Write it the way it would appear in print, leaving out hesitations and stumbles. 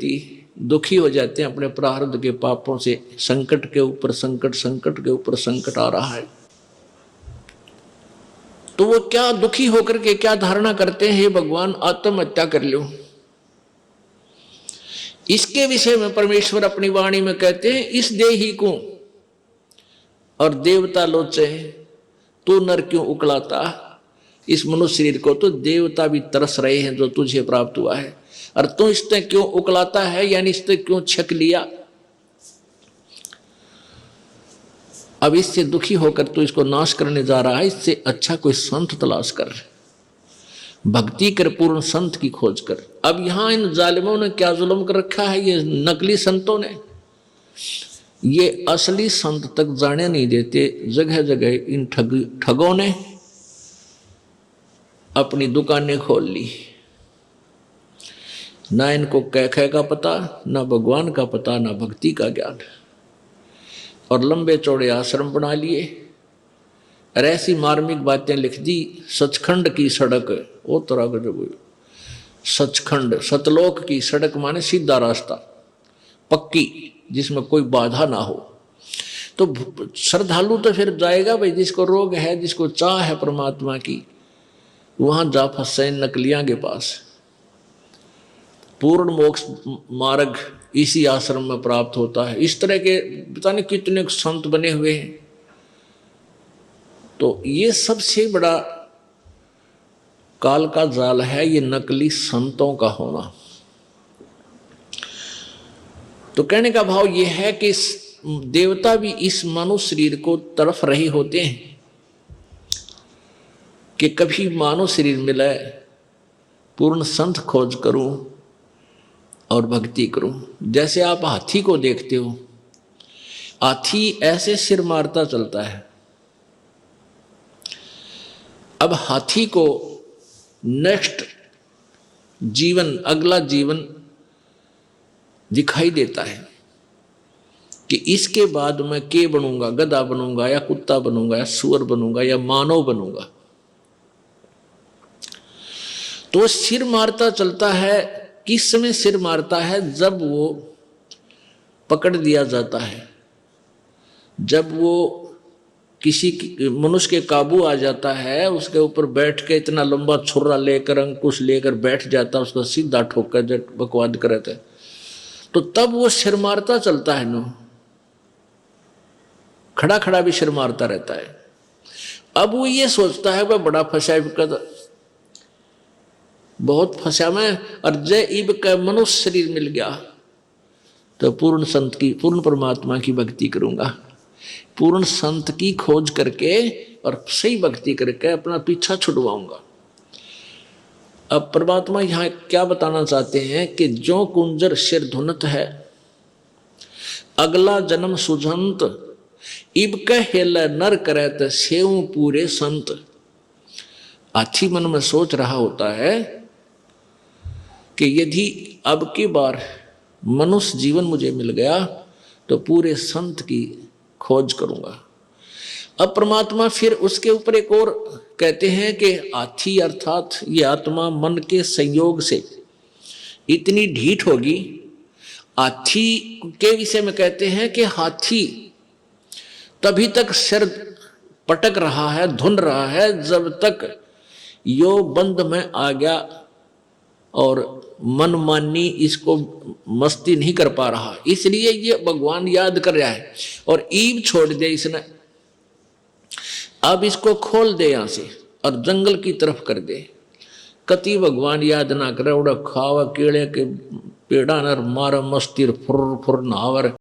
व्यक्ति दुखी हो जाते हैं अपने प्रारब्ध के पापों से, संकट के ऊपर संकट, संकट के ऊपर संकट आ रहा है, तो वो क्या दुखी होकर के क्या धारणा करते हैं, हे भगवान आत्महत्या कर लो। इसके विषय में परमेश्वर अपनी वाणी में कहते हैं, इस देही को और देवता लोचे तू नर क्यों उकलाता। इस मनुष्य शरीर को तो देवता भी तरस रहे हैं जो तुझे प्राप्त हुआ है, और तू इससे क्यों उकलाता है, यानी इससे क्यों छक लिया। अब इससे दुखी होकर तू इसको नाश करने जा रहा है, इससे अच्छा कोई संत तलाश कर, भक्ति कर, पूर्ण संत की खोज कर। अब यहां इन जालिमों ने क्या जुल्म कर रखा है, ये नकली संतों ने, ये असली संत तक जाने नहीं देते। जगह जगह इन ठगों ने अपनी दुकानें खोल ली, ना इनको कह का पता, ना भगवान का पता, ना भक्ति का ज्ञान, और लंबे चौड़े आश्रम बना लिए और ऐसी मार्मिक बातें लिख दी। सचखंड की सड़क, वो तरह का जो सचखंड, सतलोक की सड़क माने सीधा रास्ता, पक्की, जिसमें कोई बाधा ना हो। तो श्रद्धालु तो फिर जाएगा भाई, जिसको रोग है, जिसको चाह है परमात्मा की, वहां जा फंसे नकलियां के पास। पूर्ण मोक्ष मार्ग इसी आश्रम में प्राप्त होता है। इस तरह के पता नहीं कितने संत बने हुए हैं। तो ये सबसे बड़ा काल का जाल है, ये नकली संतों का होना। तो कहने का भाव ये है कि देवता भी इस मानव शरीर को तरफ रहे होते हैं कि कभी मानव शरीर मिले, पूर्ण संत खोज करूं और भक्ति करूं। जैसे आप हाथी को देखते हो, हाथी ऐसे सिर मारता चलता है। अब हाथी को नेक्स्ट जीवन, अगला जीवन दिखाई देता है कि इसके बाद मैं के बनूंगा, गधा बनूंगा या कुत्ता बनूंगा या सुअर बनूंगा या मानव बनूंगा। तो सिर मारता चलता है। किस समय सिर मारता है? जब वो पकड़ दिया जाता है, जब वो किसी मनुष्य के काबू आ जाता है, उसके ऊपर बैठ के इतना लंबा छुरा लेकर, अंकुश लेकर बैठ जाता है, उसका सीधा ठोकर जब बकवाद करे थे, तो तब वो सिर मारता चलता है। नो खड़ा खड़ा भी सिर मारता रहता है। अब वो ये सोचता है वह बड़ा फंसा, बहुत फंसा मैं, और जय इब का मनुष्य शरीर मिल गया तो पूर्ण संत की, पूर्ण परमात्मा की भक्ति करूंगा। पूर्ण संत की खोज करके और सही भक्ति करके अपना पीछा छुड़वाऊंगा। अब परमात्मा यहाँ क्या बताना चाहते हैं कि जो कुंजर सिर धुनत है, अगला जन्म सुझंत, इब कहेल नर करत सेव पूरे संत। हाथी मन में सोच रहा होता है कि यदि अब की बार मनुष्य जीवन मुझे मिल गया तो पूरे संत की खोज करूंगा। अब परमात्मा फिर उसके ऊपर एक और कहते हैं कि हाथी अर्थात ये आत्मा मन के संयोग से इतनी ढीठ होगी। हाथी के विषय में कहते हैं कि हाथी तभी तक सिर पटक रहा है, धुन रहा है, जब तक यो बंद में आ गया और मनमानी इसको मस्ती नहीं कर पा रहा, इसलिए ये भगवान याद कर रहा है। और ईब छोड़ दे इसने, अब इसको खोल दे यहां से और जंगल की तरफ कर दे। कति भगवान याद ना करे, उड़ा खावा केड़े के पेड़ा नर मारा मस्ती फुर फुर नहावर।